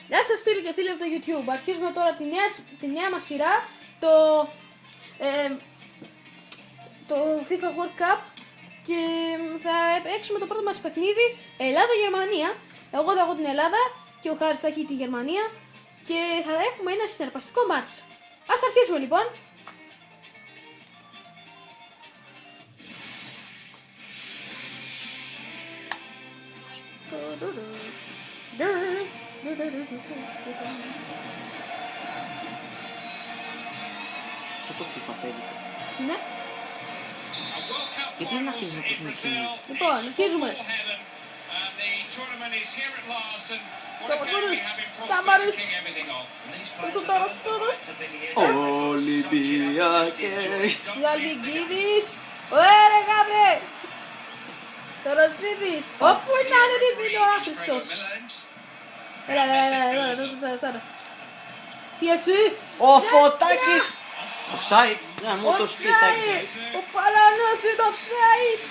Γεια σας φίλοι και φίλοι από το YouTube. Αρχίζουμε τώρα τη νέα μας σειρά, το FIFA World Cup, και θα παίξουμε το πρώτο μας παιχνίδι Ελλάδα-Γερμανία. Εγώ θα έχω την Ελλάδα και ο Χάρης θα έχει τη Γερμανία και θα έχουμε ένα συναρπαστικό μάτς. Ας αρχίσουμε λοιπόν. Σε το FIFA παίζει. Ναι. Γιατί δεν αφήνεις να ακούσουμε τις σημείες. Λοιπόν, αρχίζουμε. Παπακούρης, Σαμάρης, όσο τώρα σώμα. Ολυμπιακές. Ζαλβιγκίδης, ωραία γάβρε. Τωροσίδης, όπου να είναι είναι ο άχρηστος. Έλα, τώρα. Πίεση. Ο Φωτάκης. Offside. Να μου το σκρίταξε. Ο Παλανός είναι offside.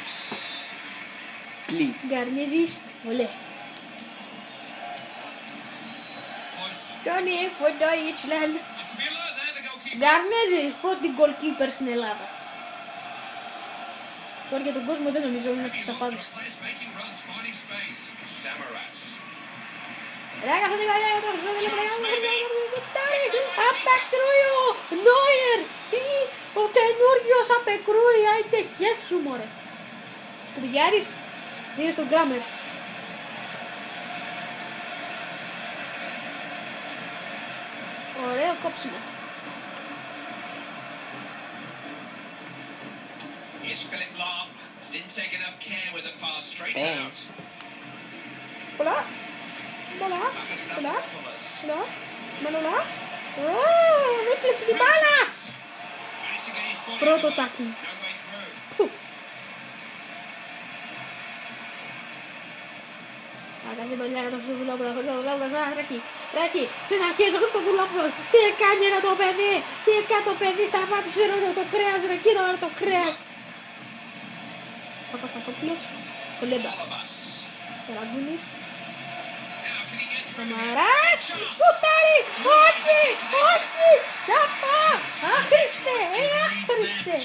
Please. Γκαρνίζης, ολέ. Τόνι, for Deutschland. Γκαρνίζης, πρώτη goalkeeper στην Ελλάδα. Τώρα για τον κόσμο δεν νομίζω, είμαστε τσαπάδες. Ράγα, θα την παλιά, το χρυσό δεν είναι Απεκρούιο, Νόιερ, τι, ο καινούριος Απεκρούι, άιτε χέσου μωρέ. Σκουπιδιάρης, είναι στον Γκράμερ. Ωραίο κόψιμο. Πες. Πολλά. Μανολάς. Μου έκλεψε την μπάλα. Πρώτο τάκλι. Άρα δεν παλιά το Χρυστοδουλόπουλο, τρέχει, συνεχίζει ο Χρυστοδουλόπουλος. Τι έκανε ρε το παιδί, τι έκανε το παιδί, σταμάτησε ρε το κρέας ρε, κοίτα ρε το κρέας. Παπασταθόπουλος, ο Λέμπας, Καραγκούνης, Σαμαράς, σουτάρι, όχι, Σαπά, άχρηστε, άχρηστε.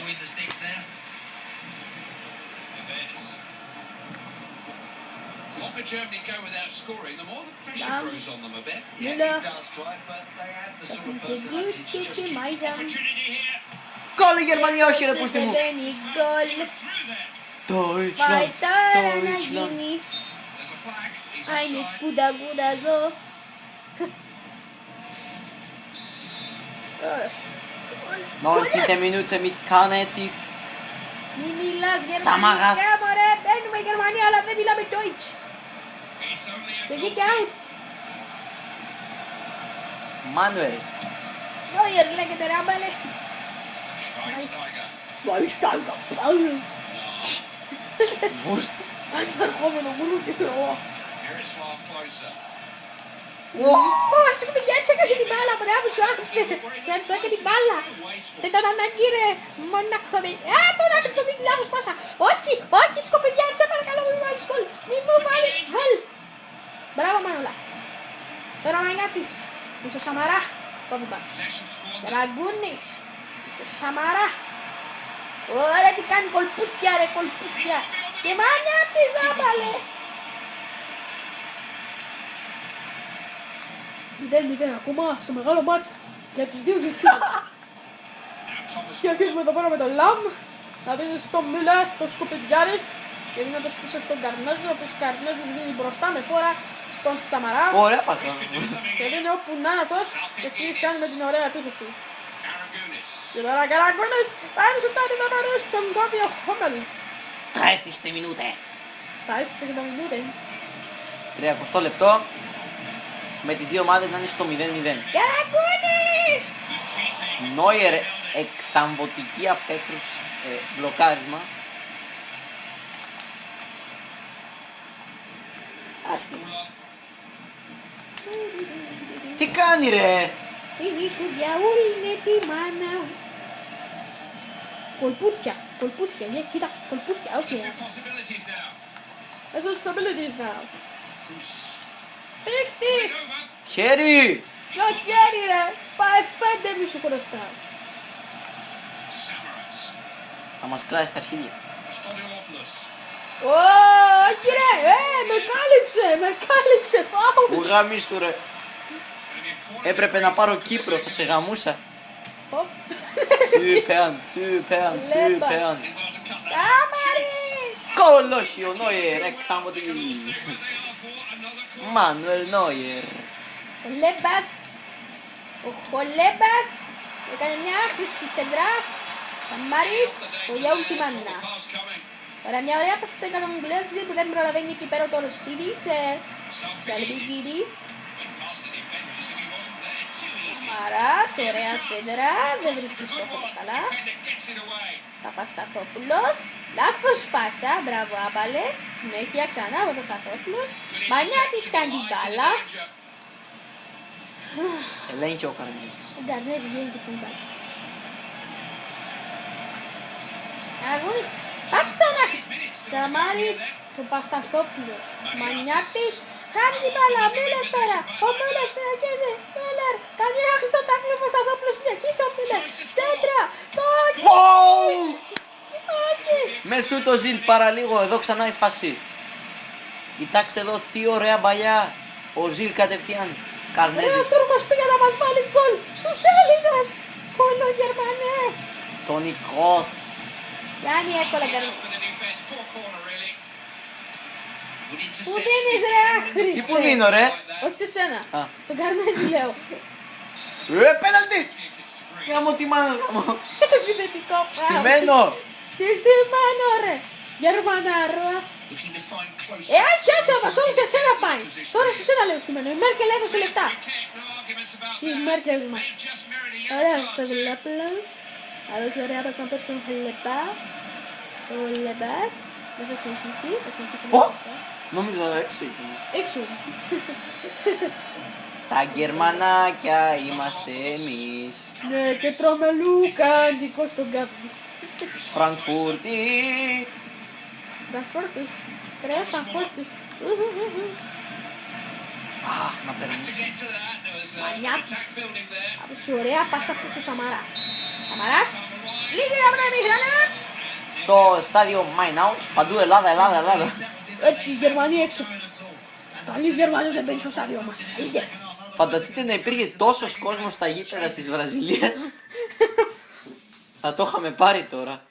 Γκολ η Γερμανία, όχι ρε πούστη μου. Πάει Deutschland. τώρα να γίνεις. Eine guda so. 19. Minute mit Kanetis. Μη μιλάς Σαμαράς. γερμανικά μωρέ, μπαίνουμε Γερμανία αλλά δεν μιλάμε Deutsch. Και βγήκε out. Manuel. Neuer λέγεται ρε άμπαλε. Schweinsteiger. Wurst. Ανερχόμενο γουρούκι. Wow. Ω, σου κουμπιγιάτης έκασε την μπάλα, μπράβο σου άχρηστε. Ευχαριστώ και την μπάλα. Δεν ήταν ανάγκη ρε, μονάχο με... Α, τον άχρηστο την λάθος πάσα. Όχι, σκοπιδιάρη, σε παρακαλώ μην μου βάλεις γκολ. Μην μου βάλεις γκολ. Μπράβο Μανολά. Τώρα Μανιάτης. Είσαι ο Σαμαρά. Κόβει μπάλα. Ραγκούνης. Είσαι ο Σαμαρά. Ωραία τι κάνει κολπούτια ρε, κολπούτια. Και Μανιάτης άμπαλε. 0-0 ακόμα στο μεγάλο μάτς για τους δύο YouTube. Και αρχίζουμε εδώ πέρα με τον Λαμ. Να δίνει στον Μιουλέρ, τον Σκουπιδιάρη. Και δίνει το πίσω στον Καρνέζο, ο οποίος Καρνέζος δίνει μπροστά με φόρα στον Σαμαρά. Ωραία πάσα. Και δίνει όπου νάνατος, έτσι κάνουμε την ωραία επίθεση. Και τώρα Καραγκούνης, πάει σου τάρει να παρέχει τον κόπιο Χόμελς. 30. Minute. Τα έστησε και τα μινούτε. 30 λεπτό. Με τις δύο ομάδες να είναι στο 0-0. Καραγκούνης! Νόιερ, εκθαμβωτική απέκρουση, μπλοκάρισμα. Άσχημα. Τι κάνει ρε! Την σου διαούληνε τη μάνα. Κολπούθια, κοίτα, κολπούθια, όχι. There's stabilities now. Παίχτη! Χέρι! Ποιο χέρι ρε! Πάει 5 μη σου χρωστάω. Θα μας κράσει τα αρχίδια. Όχι ρε! Με κάλυψε! Φάουλ! Μου γαμίσου ρε. Έπρεπε να πάρω Κύπρο, θα σε γαμούσα. Οπ. Τσουπέαν. Σάμαρης! Κολόσιο Νόιερ, εκθάμωτη. Μάνουελ Νόιερ. Ο Χολέμπας έκανε μια άχρηστη σέντρα. Σαμάρης, στο για ultima manna. Τώρα μια ωραία πάσα σε έναν Γκλέζι που δεν προλαβαίνει εκεί πέρα το Ρωσίδης. Σαλβίκιδης. Σαμαράς, ωραία σέντρα, δεν βρίσκει στόχο όπως καλά. Παπασταθόπουλος, λάθος πάσα, μπράβο άπαλε. Συνέχεια ξανά ο Παπασταθόπουλος. Μανιάτης κάνει την μπάλα. Ελέγχει ο Καρνίζης. Ο Γκαρνέζη βγαίνει και την μπάλα. Αγώνης, τον άχρηστη. Σαμάρης, ο Παπασταθόπουλος. Μανιάτης, χάνει την μπάλα. Μίλλερ τώρα. Ο Μίλλερ συνεχίζει. Μίλλερ, κάνει άχρηστο τάκλο ο Παπασταθόπουλος. Συνεχίζει ο Μίλλερ. Σέντρα, Wow! όχι. Με σου το Ζιλ παραλίγο, εδώ ξανά η φάση. Κοιτάξτε εδώ τι ωραία μπαλιά. Ο Ζιλ κατευθείαν. Ο Καρνέζης. Τούρκος πήγε να μας βάλει γκολ στους Έλληνες. Κόλλο Γερμανέ. Τόνι Κρός. Κάνει εύκολα Γκαρνέζης. Που δίνεις ρε άχρηστε. Τι που δίνω ρε. Όχι σε σένα. Α. Στον Καρνέζη λέω. Πέναλτι. Γάμω τη μάνα μου. Επιθετικό φάουλ. Στημένο. Τι στημένο ρε. Γερμανάρα. Χιάτσε μας όλους σε σένα πάει. Τώρα σε σένα λέω στημένο. Η Μέρκελ έδωσε λεφτά. Η Μέρκελ μας. Ωραία στο Βλόπουλος. Έδωσε ωραία πας να πες στον Χλεπά. Ο Λεμπάς. Δεν θα συνεχιστεί. Θα συνεχίσει Ω! μετά. Νόμιζα έξω ήταν. Έξω. Τα γερμανάκια είμαστε εμείς. Ναι, και τρώμε λούκα αντικό στον κάπνι. Φραγκφούρτη. Φραγκφούρτης. Κρέας Φραγκφούρτης. Αχ, να περνούσε. Μανιάτης. Άδωσε ωραία πάσα προς τον Σαμαρά. Σαμαράς. Λίγη να πρέπει γρανά. Στο στάδιο Μάιναους, παντού Ελλάδα. Έτσι, οι Γερμανοί έξω. Καλής Γερμανός δεν μπαίνει στο στάδιο μας. Είχε. Φανταστείτε να υπήρχε τόσος κόσμος στα γήπεδα της Βραζιλίας. Θα το είχαμε πάρει τώρα.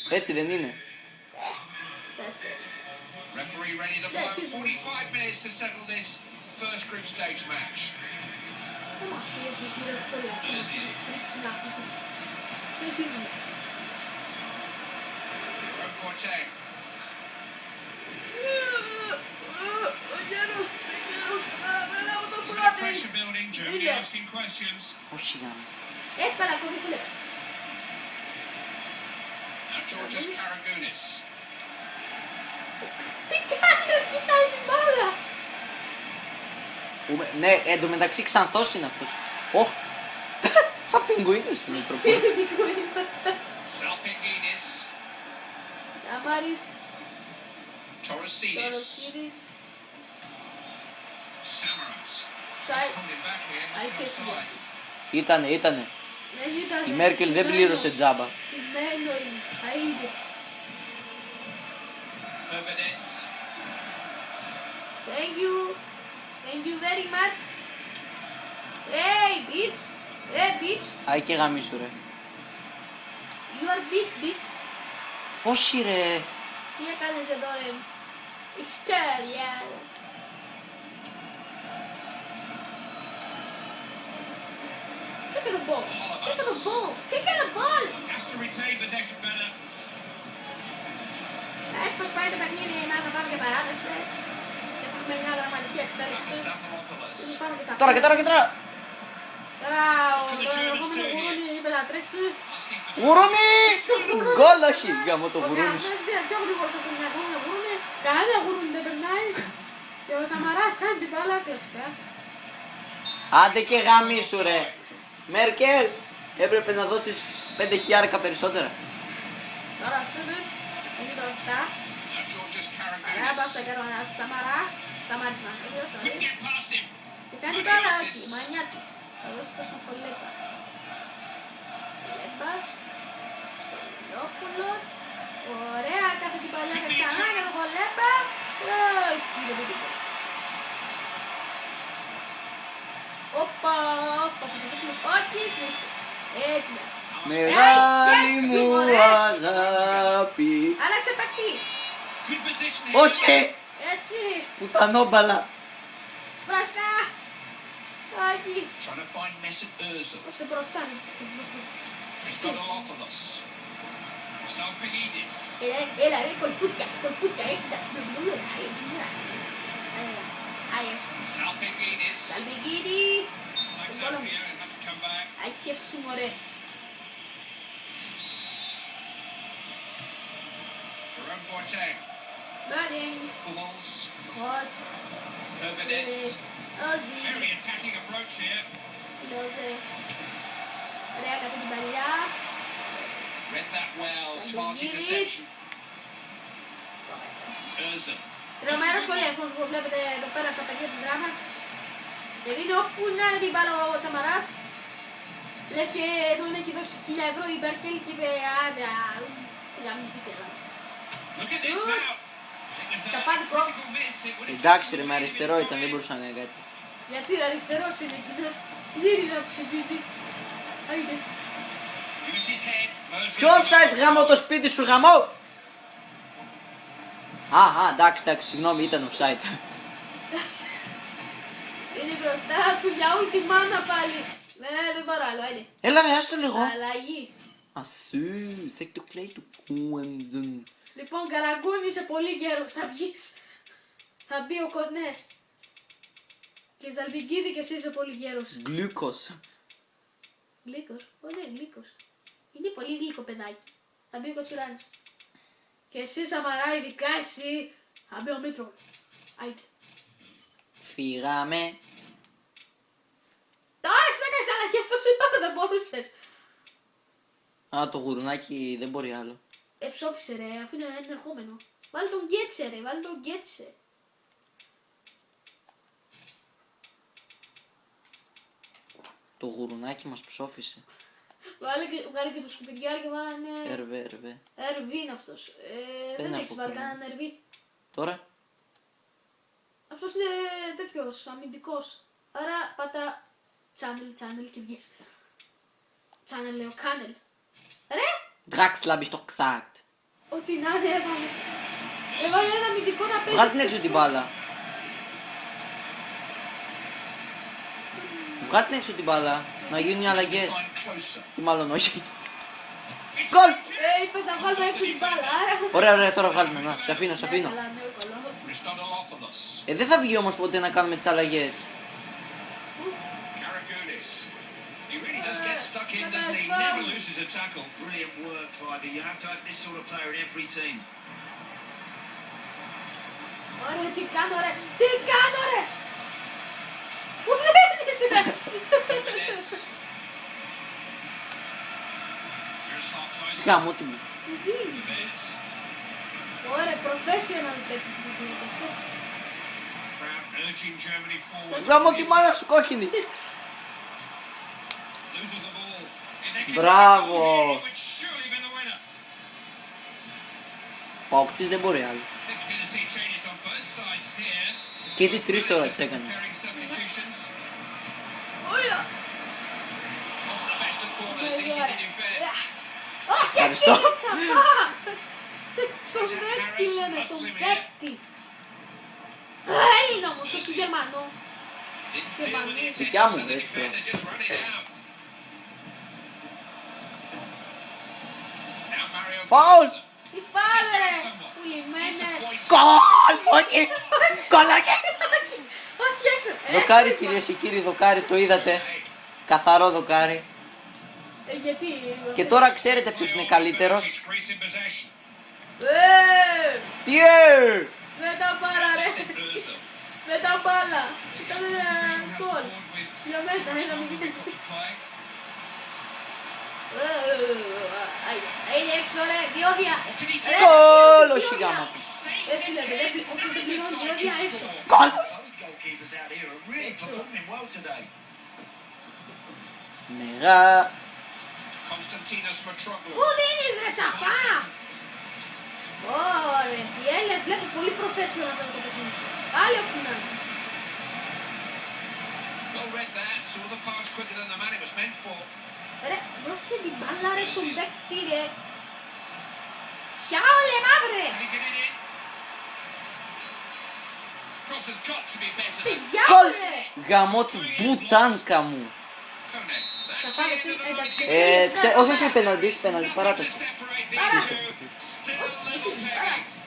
Έτσι δεν είναι. Πες το έτσι. Referee ready to blow 45 minutes to settle this first group stage match. Δεν μας πήρες και εσύ ρε σχόλια. Αυτό μας είπες τρίξει να πούμε. Συνεχίζουμε. Road Quartet. Ο γέρος, καταλαβαίνω το Pressure πρώτη. building, Germany Miller. asking questions. Όχι γάμο. Εύκολα ακόμη χλέπας. Now Georgios Karagounis. Τι κάνεις, κοιτάει την μπάλα. Ναι, εντωμεταξύ ξανθός είναι αυτός. Ωχ. Σαν πιγκουίνες είναι η προπόνηση. Φιλικό είναι πάσα. Salpinginis. Σαμάρης, Torosidis. Τωροσίδης, Samaras. Σάι. Coming back here. Ай, It's χέρι. offside. Ήτανε. Δεν ήταν. Η Μέρκελ δεν πλήρωσε τζάμπα. Στημένο είναι. Αίδε. Berbenes. Thank you. Thank you very much. Hey, bitch. Hey, bitch. Άι και γαμίσου ρε. You are bitch, bitch. Όχι ρε. Τι έκανες εδώ ρε. Ιστέρια. Check the ball. Check the ball. Check the ball. Has to retain possession better. Έτσι πως πάει το παιχνίδι, εμάς θα πάμε και παράταση. Και θα έχουμε μια δραματική εξέλιξη. Stapalopoulos. Ίσως πάμε και στα Τώρα και πέντε. τώρα και τώρα. Τώρα το ερχόμενο γουρούνι είπε να τρέξει. Γουρούνι! Γκολ όχι. Γαμώ το Ο γουρούνι σου. Καρνέζης είναι πιο γρήγορος από τον γουρούνι. Κανένα γουρούνι δεν περνάει. Και ο Σαμαράς χάνει την μπάλα κλασικά. Άντε και γαμίσου ρε. Μέρκελ, έπρεπε να δώσεις 5.000 περισσότερα. Τώρα ο Σίδης είναι μπροστά. Now Georgios Ωραία Karagounis. πάσα και ο Σαμαρά. Σαμάρης να Couldn't get past him. Και Κάνει μπάλα, όχι, μανιά της. Θα δώσει το στον Χολέπα. Χολέπας, Στολόπουλος. Ωραία, κάθε την παλιά και ξανά για τον Χολέπα. Όχι, δεν πήγε. Όπα, Παπασταθόπουλος, όχι, συνέχισε. Έτσι με. Μεγάλη yes, μου ωραία. αγάπη. Άλλαξε παίκτη. Good position here. Όχι! Έτσι, Πουτανόμπαλα. μπροστά. Όχι, Trying to find Mesut Ozil. πόσε μπροστά. Christodoulos. Salpigidis. Έλα ρε, κολπούτια, κοίτα. Άγιες, Salpigidis. Σαλπικίδη. Flags up here and have to come back. Άγιες σου μωρέ. Jerome Boateng. Μπάντινγκ, Hummels. Χος, Herbenes. Όδι, Very attacking approach here. Λόζε. Ωραία, κάθε την παλιά. Read that well. Smart Σαλπικίδης. interception. Ozil. Τρομερός σχολιασμός που βλέπετε εδώ πέρα στα παιδιά της δράμας. Και δίνει όπου να είναι την μπάλα ο Τσαμαράς. Λες και τον έχει δώσει 1000 ευρώ η Μπέρκελ και είπε άντε σιγά μην πεις έλα. Look at this Shoot. now. It was a Τσαπάτικο. critical miss. It would have Εντάξει ρε, με αριστερό ήταν, δεν μπορούσα να κάνει κάτι. Γιατί ρε, αριστερός είναι εκείνος. ΣΥΡΙΖΑ που ψηφίζει. Άιντε. used his head. Most Ποιο offside γάμο το σπίτι σου γαμό! Εντάξει, συγγνώμη, ήταν offside. Είναι μπροστά σου για όλη τη μάνα πάλι. Ναι, δεν μπορώ άλλο, άιντε. Έλα ρε, άστο λίγο. Αλλαγή. Ασού, σε το κλαίει του κουέντζουν. Λοιπόν, Καραγκούνι είσαι πολύ γέρος, θα βγεις. Θα μπει ο Κονέ. Και Ζαλμπιγκίδη και εσύ είσαι πολύ γέρος. Γλυκός. Γλύκος, ναι, γλύκος. Είναι πολύ γλύκο παιδάκι. Θα μπει ο Κοτσουράνης. Και εσύ Σαμαρά, ειδικά εσύ, θα μπει ο Μήτρο. Άιντε. Φύγαμε. Τώρα εσύ θα κάνεις αλλαγές τόσο ώρα, δεν μπορούσες. Το γουρνάκι δεν μπορεί άλλο. Ψόφισε ρε, αφού είναι ένα ερχόμενο. Βάλε τον Γκέτσε ρε, βάλε τον Γκέτσε. Το γουρνάκι μας ψόφισε. Βγάλε και το σκουπιδιάρι και βάλανε... Ερβέ. Ερβί είναι αυτός. Δεν Δεν έχω έχεις βάλει κανένα. κανέναν Ερβί. Τώρα. Αυτός είναι τέτοιος, αμυντικός. Άρα πάτα channel και βγες. Channel λέω, κάνελ. Ρε! Draxler hab ich doch gesagt. Ό,τι να είναι έβαλε. Έβαλε ένα αμυντικό να παίζει. Βγάλ την έξω την μπάλα. Βγάλ την έξω την μπάλα. Να γίνουν οι αλλαγές. closer. Ή μάλλον όχι. Γκολ! Είπες να βάλουμε έξω την μπάλα, άρα. Ωραία, τώρα βγάλουμε. Να, σε αφήνω. Ναι, καλά, ναι, καλά. Christodoulos. Δεν θα βγει όμως ποτέ να κάνουμε τις αλλαγές. Karagounis. He really does get stuck in, But doesn't he? that's Never fun. loses a tackle. Brilliant work, Clive. You have to have this sort of player in every team. Ωραία, τι κάνω ρε. Τι κάνω ρε. Πού λένες ρε. Herbenes. Here's Hart close. Γάμο την. Μου δίνεις ρε. Herbenes. Ωραία, professional παίκτης που βλέπετε. Brown urging Germany forward. Γάμο τη μάνα σου κόκκινη. Loses the ball. If they can Μπράβο. get the ball here, it would surely be the winner. Παοκτής δεν μπορεί άλλο. I think we're going to see changes on both sides here. Και τις τρεις τώρα τις έκανες. Preparing substitutions. Ωραία. Wasn't the best of corners, easy to defend. Όχι, Ευχαριστώ. εκεί τσαπά. Σε τον παίκτη λένε, στον παίκτη. Έλληνα όμως, όχι Γερμανό. Didn't deal with the Δικιά μου, attention of the έτσι πέρα. defender, just run it out. Now Mario Φάουλ. Götze. Τι φάμε ρε, πουλημένε. Γκολ! Όχι! Γκολ, όχι! Όχι έξω. Δοκάρι Έξω, κυρίες και κύριοι, δοκάρι, το είδατε. Καθαρό δοκάρι. Γιατί. Και τώρα ξέρετε ποιος είναι καλύτερος. Increase in possession. Τι Με τα μπάλα ρε. Ozil. Με τα μπάλα. Ήταν Has γκολ. scored with Για μένα, ένα what μηδέν. we've got to play. Είναι έξω ρε, διόδια. What can he do? Ρε, Γκολ, διόδια. όχι γάμα. Έτσι λέμε, όποιος δεν πληρώνει διόδια έξω. Γκολ! goalkeepers out here are really performing well today. Μεγά. Konstantinos Mitroglou. Πού δίνεις ρε τσαπά! Ωραία, οι Έλληνες βλέπουν πολύ professional σε αυτό το παιχνίδι. Άλλοι όπου να είναι. Well read that. Saw the pass quicker than the man it was meant for. Ρε, δώσε την μπάλα ρε στον παίκτη ρε. Τσιάολε μαύρε! Can he get it in? Cross has got to be better Τι than Γκολ! γιάολε! Γαμώ την πουτάνκα μου. Kone. That's Τσαπάδες the end of the εντάξει. Όχι, όχι, πέναλτι, όχι πέναλτι, παράταση. separate Παράταση. Still Όχι, level όχι, pegging. παράταση.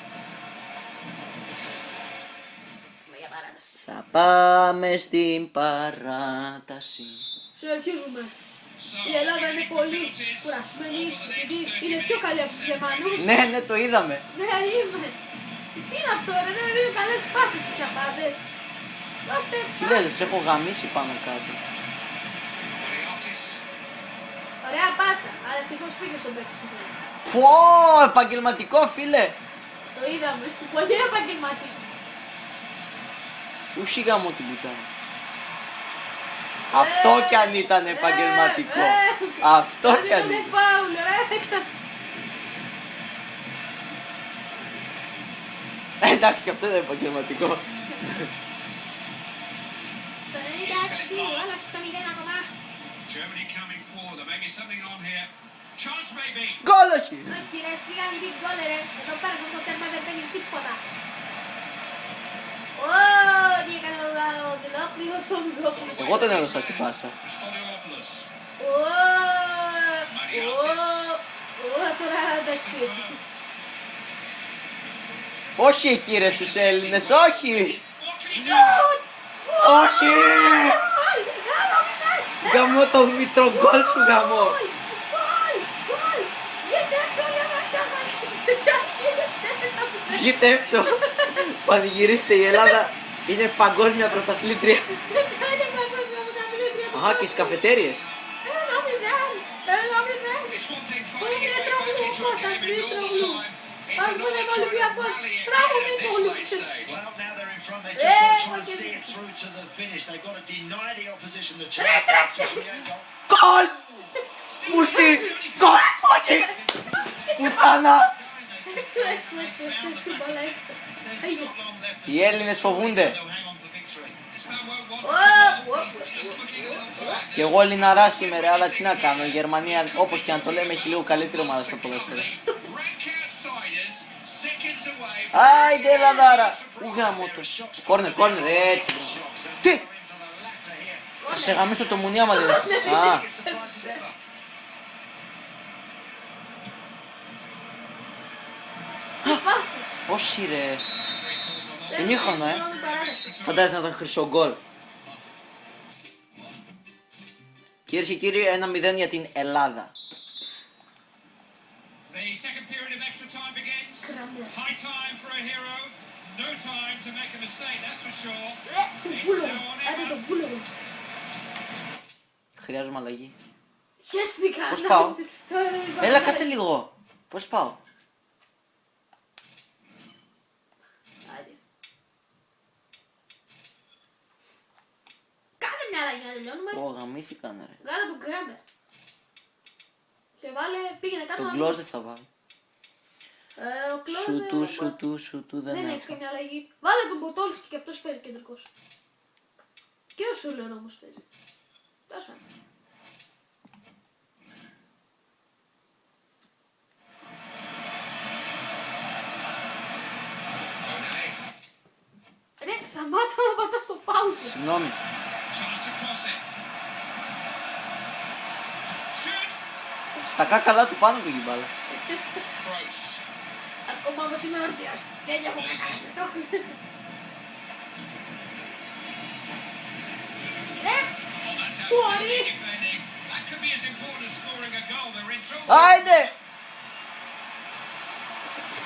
Για παράταση. Θα πάμε στην παράταση. Συνεχίζουμε. So, Η Ελλάδα είναι giving πολύ penalties κουρασμένη, over the next γιατί 30 είναι πιο minutes. καλή από τους Γερμανούς. Ναι, ναι, το είδαμε. Ναι, είμαι. Τι είναι αυτό ρε, δεν δίνουν καλές πάσες οι τσαπάδες. Δώστε Τι λες, σε έχω γαμίσει πάνω κάτω. Moriotis. Ωραία πάσα, αλλά ευτυχώς πήγε στον παίκτη που θέλει. Πω, επαγγελματικό φίλε. Το είδαμε, πολύ επαγγελματικό. Ούσι γαμώ την πουτάνα. Αυτό κι αν ήταν επαγγελματικό. Αυτό κι αν ήταν. ήταν. Φάουλ, ρε. Εντάξει, και αυτό είναι επαγγελματικό. Εντάξει, όλα στα 0 ακόμα. Germany coming forward. There may be something on here. Chance maybe. Γκολ, όχι. Όχι ρε, σιγά μην πει γκολ ρε. Εδώ πέρα σε αυτό το τέρμα δεν μπαίνει τίποτα. Ω, τι έκανε ο Δηλόπουλος, ο Δηλόπουλος. Εγώ τον έδωσα την πάσα. Spoldiopoulos. Τώρα εντάξει πίεση. Όχι εκεί ρε στους Έλληνες, όχι. Σουτ! Όχι. Γαμώ το Μητρογκόλ σου γαμώ. Γκολ! Γκολ! Γιατί έξω όλοι αμαρτιά μας. Βγείτε έξω. Πανηγυρίστε, η Ελλάδα είναι παγκόσμια πρωταθλήτρια. Είναι παγκόσμια από τα μιλήτρια του Αχα, και κόσμου. στις καφετέριες. 1-0. 1-0. It's one thing Πού finding είναι your way back Μητρογλου, into a Κώστας game in normal Μητρογλου. time. It's Ας another πούμε chance Ολυμπιακός. to rally Μπράβο again at this Μητρογλου. late stage. Well, now they're in front. They Eh, just got to try and what see you- it through to the finish. They've got to deny the opposition the Ρε, chance. τρέξε. Γκολ! Πούστη! Γκολ! Όχι! Πουτάνα! Έξω, μπάλα έξω. Έγινε. Οι Έλληνες φοβούνται. This man won't want Ω, Just looking at the back. Και εγώ Ελληναράς σήμερα, αλλά τι να κάνω. Η Γερμανία, όπως και αν το λέμε, έχει λίγο καλύτερη ομάδα στο ποδόσφαιρο. Rank outsiders, seconds away. Άιντε Ελλαδάρα! Ου γάμο το. Κόρνερ, κόρνερ, έτσι. Τι! Θα σε γαμίσω το μουνί άμα δεν... Α, Υπάρχει. όχι ρε. Δεν Ημίχρονο, είναι παράταση. Φαντάζεσαι να ήταν χρυσό γκολ. Κυρίες και κύριοι, 1-0 για την Ελλάδα. The second period of extra time begins. Κραμμέρ. High time for a hero. No time to make a mistake, that's for sure. Τον πούλο. Άντε τον πούλο. Χρειάζομαι αλλαγή. Χαίστηκα. Πώς πάω? Τώρα δεν υπάρχει. Έλα, κάτσε λίγο. Πώς πάω? Άντε. Κάνε μια αλλαγή να τελειώνουμε. Ω, γαμήθηκαν ρε. Βγάλε τον Κράμερ. Και βάλε, πήγαινε κάτω Τον να Κλόζ δεν θα βάλω. Ο Κλόζε... Σουτού δεν Δεν έχεις έχω. καμιά αλλαγή. Βάλε τον Μποτόλσκι και αυτός παίζει κεντρικός. Και ο Σούλερ όμως παίζει. Τέλος πάντων. Ρε, σταμάτα να πατάς το pause. Συγγνώμη. Chance to cross it. Shoot! Στα κάκαλά του πάνω πήγε η μπάλα. Gross. Ακόμα όμως είμαι όρθιος. Δεν έχω κάνει αυτό. Ρε, Oh, that's Μπορεί. outstanding defending. That could be as important as scoring a goal. They're in trouble. Άιντε!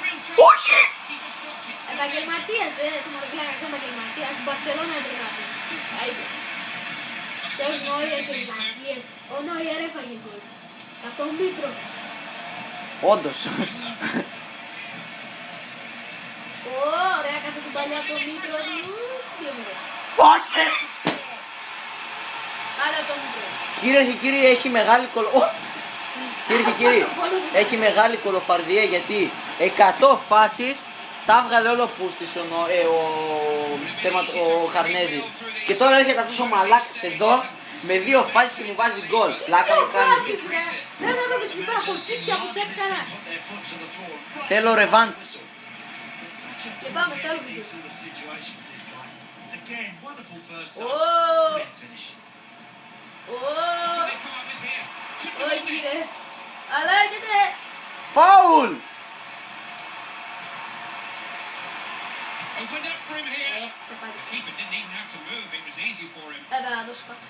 Real trouble. Όχι! Keeper's blocked it. επαγγελματίας, του Μαρκλάκας, ο επαγγελματίας. Στην Μπαρτσελώνα έπρεπε να πει. Άιντε. Ποιος Νόιερ και βλακίες. Ο Νόιερ έφαγε γκολ. Από τον Μήτρο. Όντως. Ωραία, κάθε την παλιά από τον Μήτρο. 2-0. Όχι! Άρα το μικρό. Κυρίες και κύριοι, έχει μεγάλη Κυρίες και κύριοι, έχει μεγάλη κολοφαρδία γιατί 100 φάσεις τα έβγαλε όλο πούστης ο Χαρνέζης. Και τώρα έρχεται αυτός ο μαλάκας εδώ με 2 φάσεις και μου βάζει γκολ. Λάκα μου Φάσεις, κάνει. ρε. Δεν έβλεπες εκεί πέρα κολπίτια που σε έπιανα. Θέλω ρεβάντς. Και πάμε σε άλλο βίντεο. Again, wonderful first Ω, touch. Finish. ω, όχι ρε. Αλλά έρχεται. Φάουλ! Opened up for him here. Τσαπάκι. Keeper didn't even have to move. It was easy for him. Έπρεπε να δώσω πάσα.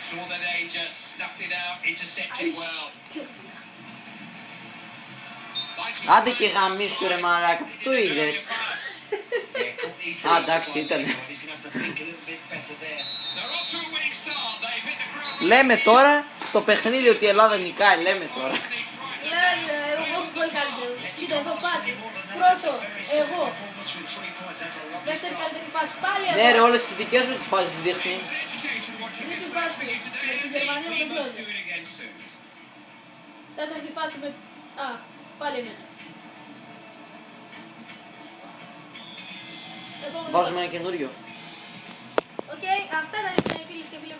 Saw the danger, snuffed it out, intercepted Αϊς, well. τι ωραία. Άντε και γαμίσου ρε μαλάκα, πού το είδες? Yeah, caught easily. Ah, εντάξει, ήταν. He's going to have to think a little bit better there. They're off to a winning start. They've hit the ground. Λέμε τώρα στο παιχνίδι ότι η Ελλάδα νικάει, λέμε τώρα. Λένε, εγώ έχω πολύ καλύτερο. Κοίτα εδώ πάση. Πρώτο, εγώ. Performance with 3 points. That's a lovely Δεύτερη start. καλύτερη πάση. Πάλι Ναι ρε, εγώ. όλες τις δικές σου τις φάσεις δείχνει. Education watching Τρίτη this φάση match today. με τη Γερμανία με We τον must Μπλόζε. do it again soon. Τέταρτη φάση με... Α, πάλι εμένα. Επόμενη Βάζουμε φάση. ένα καινούριο. Οκ, αυτά ήταν οι φίλοι και φίλοι.